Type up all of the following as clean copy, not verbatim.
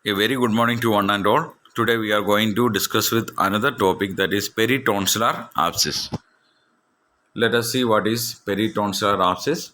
A very good morning to one and all. Today we are going to discuss with another topic, that is peritonsillar abscess. Let us see what is peritonsillar abscess.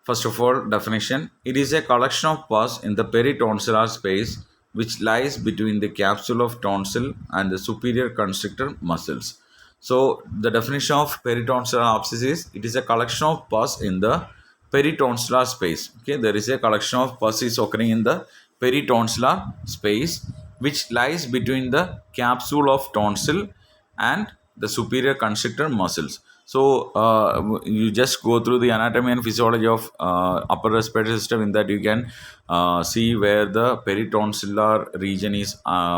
First of all, definition. It is a collection of pus in the peritonsillar space which lies between the capsule of tonsil and the superior constrictor muscles. So, the definition of peritonsillar abscess is it is a collection of pus in the peritonsillar space. Okay, there is a collection of pus is occurring in the peritonsillar space which lies between the capsule of tonsil and the superior constrictor muscles. So you just go through the anatomy and physiology of upper respiratory system. In that you can see where the peritonsillar region is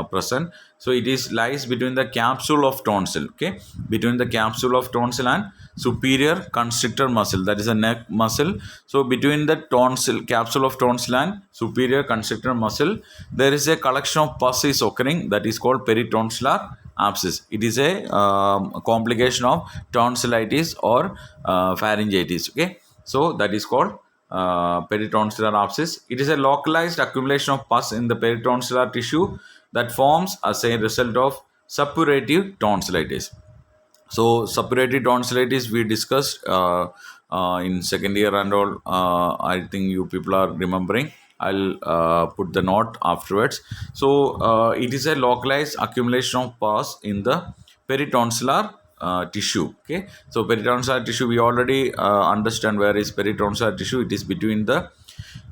present. So it is lies between the capsule of tonsil, okay, between the capsule of tonsil and superior constrictor muscle, that is a neck muscle. So between the tonsil, capsule of tonsil and superior constrictor muscle, there is a collection of pus is occurring, that is called peritonsillar abscess. It is a complication of tonsillitis or pharyngitis. Okay, so that is called peritonsillar abscess. It is a localized accumulation of pus in the peritonsillar tissue that forms as a result of suppurative tonsillitis. So suppurative tonsillitis we discussed in second year and all. I think you people are remembering. I'll put the note afterwards. So it is a localized accumulation of pus in the peritonsillar tissue. Okay. So peritonsillar tissue we already understand where is peritonsillar tissue. It is between the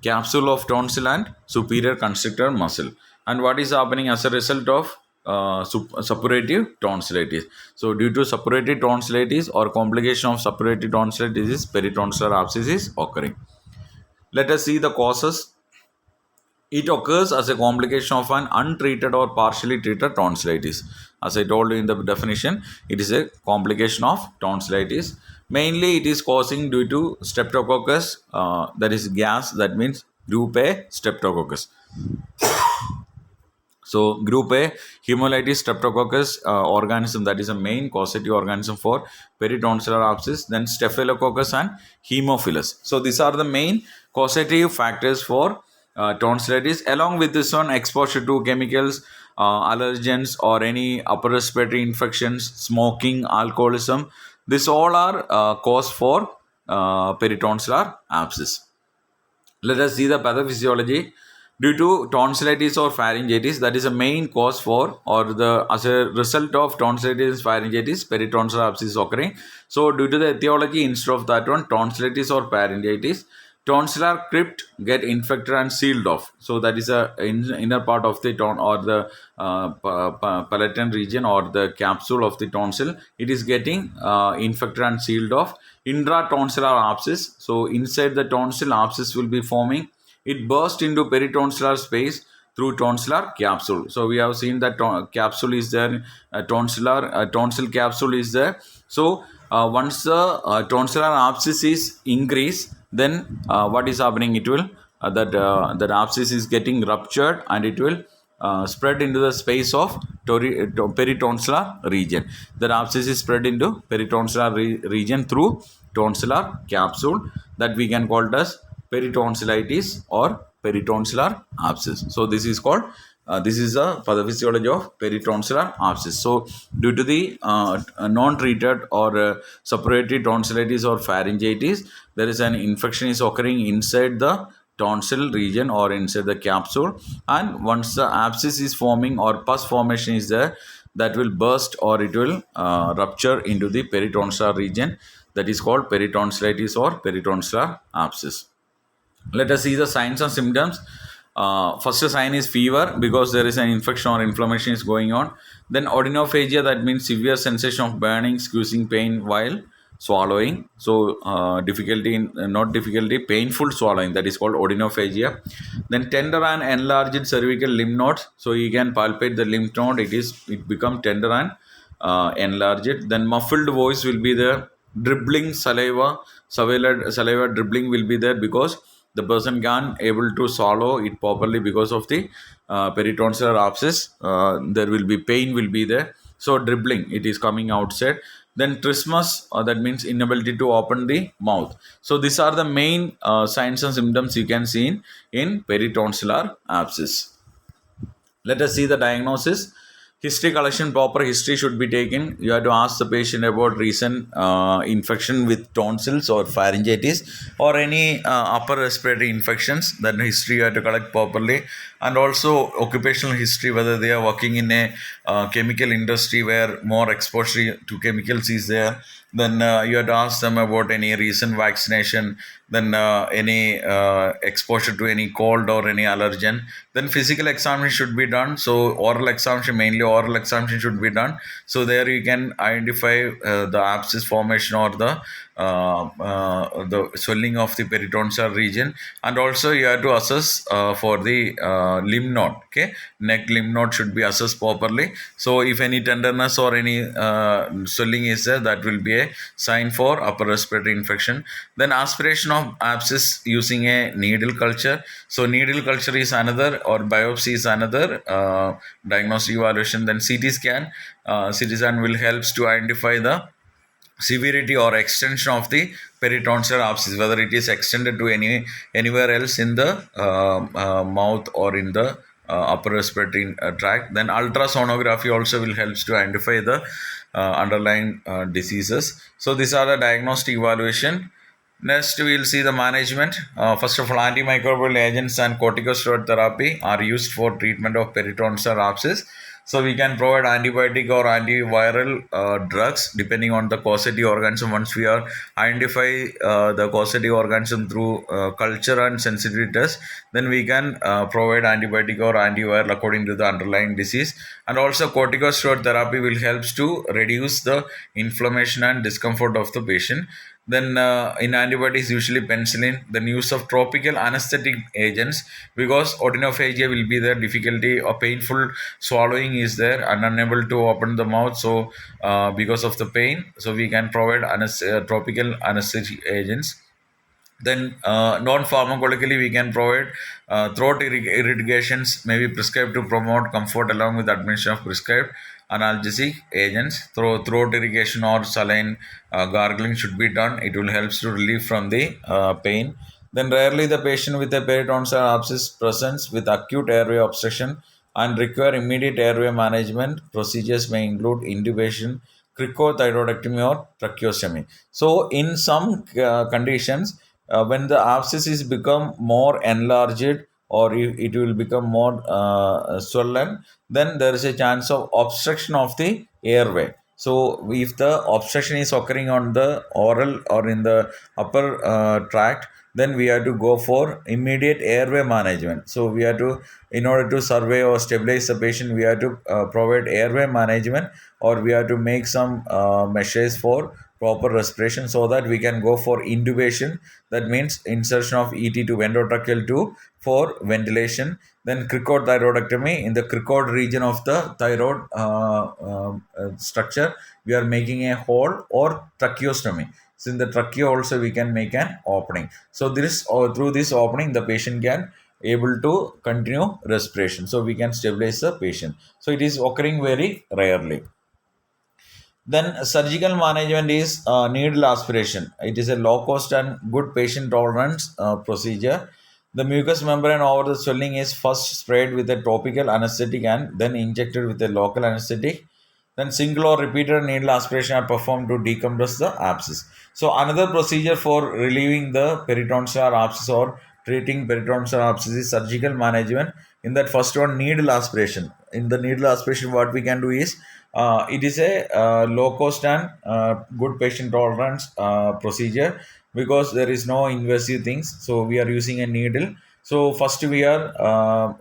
capsule of tonsil and superior constrictor muscle. And what is happening as a result of suppurative tonsillitis? So due to suppurative tonsillitis or complication of suppurative tonsillitis, peritonsillar abscess is occurring. Let us see the causes. It occurs as a complication of an untreated or partially treated tonsillitis. As I told you in the definition, it is a complication of tonsillitis. Mainly, it is causing due to streptococcus, that is gas, that means group A streptococcus. So, group A, Hemolytis streptococcus organism, that is a main causative organism for peritonsillar abscess. Then Staphylococcus and Haemophilus. So, these are the main causative factors for tonsillitis. Along with this one, exposure to chemicals, allergens, or any upper respiratory infections, smoking, alcoholism. This all are cause for peritonsillar abscess. Let us see the pathophysiology. Due to tonsillitis or pharyngitis, that is a main cause for, or the as a result of tonsillitis pharyngitis, peritonsillar abscess is occurring. So, due to the etiology, instead of that one, tonsillitis or pharyngitis, tonsillar crypt get infected and sealed off. So, that is a inner part of the ton or the palatine region or the capsule of the tonsil. It is getting infected and sealed off. Intratonsillar abscess. So, inside the tonsil, abscess will be forming. It bursts into peritonsillar space through tonsillar capsule. So we have seen that capsule is there, tonsil capsule is there. So once the tonsillar abscess is increased, then what is happening? It will that abscess is getting ruptured and it will spread into the space of peritonsillar region. The abscess is spread into peritonsillar region through tonsillar capsule, that we can call it as peritonsillitis or peritonsillar abscess. So this is called this is the pathophysiology of peritonsillar abscess. So due to the non-treated or suppurative tonsillitis or pharyngitis, there is an infection is occurring inside the tonsil region or inside the capsule, and once the abscess is forming or pus formation is there, that will burst or it will rupture into the peritonsillar region, that is called peritonsillitis or peritonsillar abscess. Let us see the signs and symptoms. First sign is fever, because there is an infection or inflammation is going on. Then odynophagia, that means severe sensation of burning, squeezing pain while swallowing. So difficulty in, not difficulty, painful swallowing, that is called odynophagia. Then tender and enlarged cervical lymph nodes. So you can palpate the lymph node, it become tender and enlarged. Then muffled voice will be there. Dribbling saliva dribbling will be there, because the person can't able to swallow it properly because of the peritonsillar abscess. There will be pain will be there. So dribbling, it is coming outside. Then trismus, that means inability to open the mouth. So these are the main signs and symptoms you can see in peritonsillar abscess. Let us see the diagnosis. History collection, proper history should be taken. You have to ask the patient about recent infection with tonsils or pharyngitis or any upper respiratory infections. That history you have to collect properly, and also occupational history, whether they are working in a chemical industry where more exposure to chemicals is there. Then you have to ask them about any recent vaccination, then any exposure to any cold or any allergen. Then physical examination should be done. So oral examination, mainly oral examination should be done. So there you can identify the abscess formation or the swelling of the peritonsil region, and also you have to assess for the lymph node. Okay, neck lymph node should be assessed properly. So if any tenderness or any swelling is there, that will be a sign for upper respiratory infection. Then aspiration of abscess using a needle culture. So needle culture is another, or biopsy is another diagnostic evaluation. Then CT scan will helps to identify the severity or extension of the peritonsil abscess, whether it is extended to anywhere else in the mouth or in the upper respiratory tract. Then ultrasonography also will helps to identify the underlying diseases. So these are the diagnostic evaluation. Next, we will see the management. First of all, antimicrobial agents and corticosteroid therapy are used for treatment of peritonsil abscess. So we can provide antibiotic or antiviral drugs depending on the causative organism. Once we are identify the causative organism through culture and sensitivity test, then we can provide antibiotic or antiviral according to the underlying disease. And also corticosteroid therapy will helps to reduce the inflammation and discomfort of the patient. Then in antibiotics, usually penicillin. Then use of tropical anesthetic agents, because odinophagia will be there, difficulty or painful swallowing is there and unable to open the mouth. So because of the pain, so we can provide tropical anesthetic agents. Then non-pharmacologically we can provide throat irrigations may be prescribed to promote comfort along with administration of prescribed analgesic agents. Throat irrigation or saline gargling should be done. It will help to relieve from the pain. Then rarely the patient with a peritonsil abscess presents with acute airway obstruction and require immediate airway management. Procedures may include intubation, cricothyroidectomy or tracheostomy. So in some conditions, when the abscess is become more enlarged or it will become more swollen, then there is a chance of obstruction of the airway. So if the obstruction is occurring on the oral or in the upper tract, then we have to go for immediate airway management. So we have to, in order to survey or stabilize the patient, we have to provide airway management, or we have to make some measures for proper respiration, so that we can go for intubation. That means insertion of ET to endotracheal tube for ventilation. Then cricothyroidectomy, in the cricoid region of the thyroid structure, we are making a hole, or tracheostomy. So in the trachea also we can make an opening. So this, or through this opening, the patient can able to continue respiration. So we can stabilize the patient. So it is occurring very rarely. Then surgical management is needle aspiration. It is a low cost and good patient tolerance procedure. The mucous membrane over the swelling is first sprayed with a topical anesthetic and then injected with a local anesthetic. Then single or repeated needle aspiration are performed to decompress the abscess. So another procedure for relieving the peritonsillar abscess or treating peritonsillar abscess is surgical management. In that first one, needle aspiration. In the needle aspiration, what we can do is it is a low cost and good patient tolerance procedure, because there is no invasive things. So we are using a needle. So first we are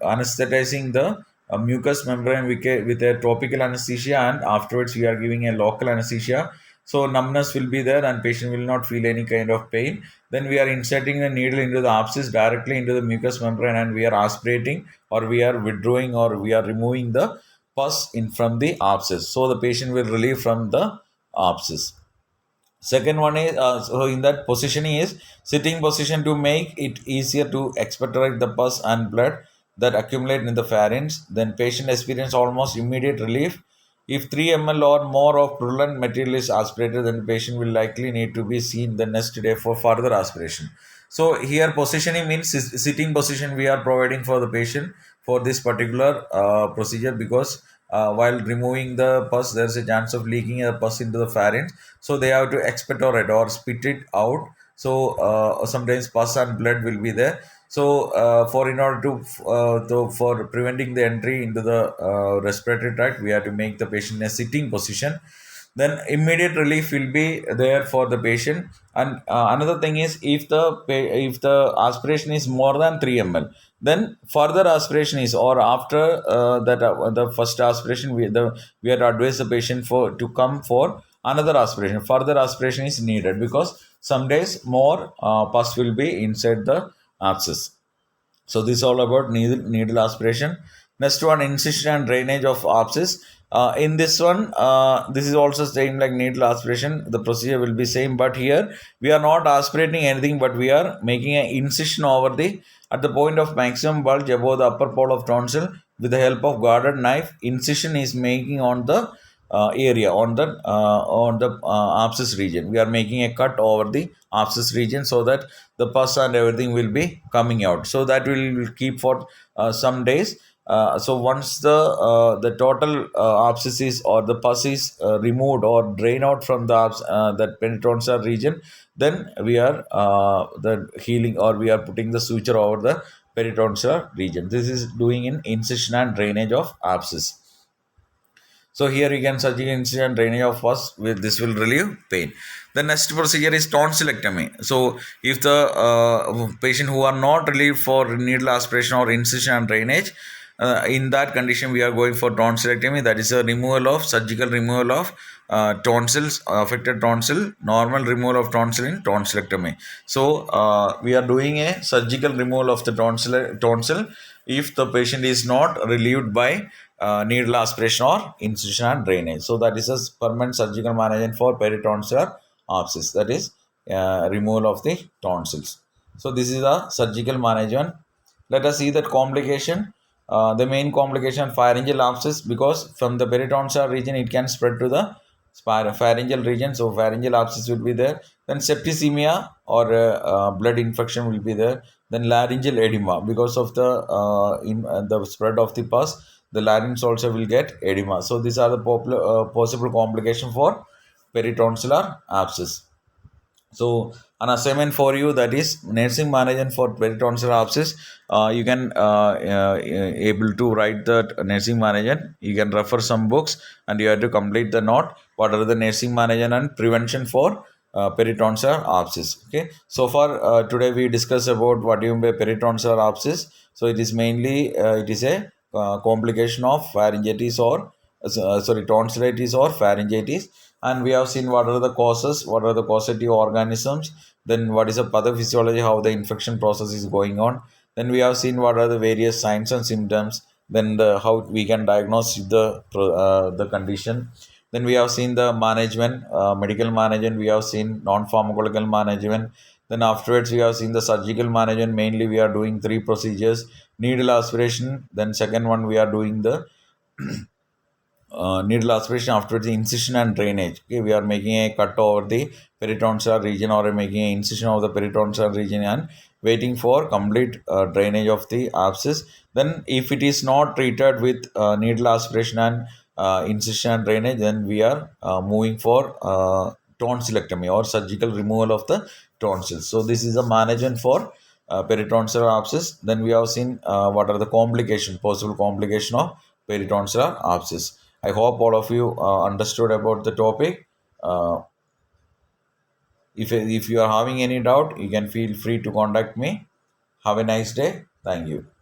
anesthetizing the mucous membrane with a topical anesthesia, and afterwards we are giving a local anesthesia. So numbness will be there and patient will not feel any kind of pain. Then we are inserting the needle into the abscess directly into the mucous membrane, and we are aspirating, or we are withdrawing, or we are removing the pus in from the abscess. So the patient will relieve from the abscess. Second one is, so in that position is sitting position to make it easier to expectorate the pus and blood that accumulate in the pharynx. Then patient experience almost immediate relief. If 3 ml or more of purulent material is aspirated, then the patient will likely need to be seen the next day for further aspiration. So here positioning means sitting position we are providing for the patient for this particular procedure, because while removing the pus, there's a chance of leaking a pus into the pharynx. So they have to expectorate or spit it out. So sometimes pus and blood will be there. So for in order to for preventing the entry into the respiratory tract, we have to make the patient in a sitting position. Then immediate relief will be there for the patient. And another thing is, if the aspiration is more than 3 ml, then further aspiration is, or after that the first aspiration, we are to advise the patient for to come for another aspiration. Further aspiration is needed, because some days more pus will be inside the abscess. So this is all about needle aspiration. Next one, incision and drainage of abscess. In this one, this is also same like needle aspiration. The procedure will be same, but here we are not aspirating anything, but we are making an incision over the at the point of maximum bulge above the upper pole of tonsil. With the help of guarded knife, incision is making on the area on the abscess region. We are making a cut over the abscess region, so that the pus and everything will be coming out. So that will keep for some days. So once the total abscess is, or the pus is removed or drained out from the that peritonsillar region, then we are the healing, or we are putting the suture over the peritonsillar region. This is doing in incision and drainage of abscess. So here you can surgical incision and drainage of pus. With this will relieve pain. The next procedure is tonsillectomy. So if the patient who are not relieved for needle aspiration or incision and drainage, in that condition we are going for tonsillectomy. That is a removal of surgical removal of tonsils, affected tonsil, normal removal of tonsil in tonsillectomy. So we are doing a surgical removal of the tonsil if the patient is not relieved by needle aspiration or incision and drainage. So that is a permanent surgical management for peritonsillar abscess. That is removal of the tonsils. So this is a surgical management. Let us see that complication. The main complication, pharyngeal abscess, because from the peritonsillar region it can spread to the pharyngeal region. So pharyngeal abscess will be there. Then septicemia or blood infection will be there. Then laryngeal edema, because of the spread of the pus, the larynx also will get edema. So these are the possible complication for peritonsillar abscess. So an assignment for you, that is nursing management for peritonsillar abscess. You can able to write the nursing management. You can refer some books, and you have to complete the note. What are the nursing management and prevention for peritonsillar abscess? Okay. So far today we discussed about what you mean by peritonsillar abscess. So it is mainly it is a complication of pharyngitis or tonsillitis or pharyngitis. And we have seen what are the causes, what are the causative organisms, then what is the pathophysiology, how the infection process is going on. Then we have seen what are the various signs and symptoms, then how we can diagnose the condition. Then we have seen the management, medical management, we have seen non-pharmacological management. Then afterwards we have seen the surgical management. Mainly we are doing three procedures: needle aspiration, then second one we are doing the needle aspiration, afterwards the incision and drainage. Okay, we are making a cut over the peritonsillar region, or making an incision over the peritonsillar region, and waiting for complete drainage of the abscess. Then if it is not treated with needle aspiration and incision and drainage, then we are moving for tonsillectomy or surgical removal of the tonsils. So this is a management for peritonsillar abscess. Then we have seen what are the complications, possible complication of peritonsillar abscess. I hope all of you understood about the topic. Uh, if you are having any doubt, you can feel free to contact me. Have a nice day. Thank you.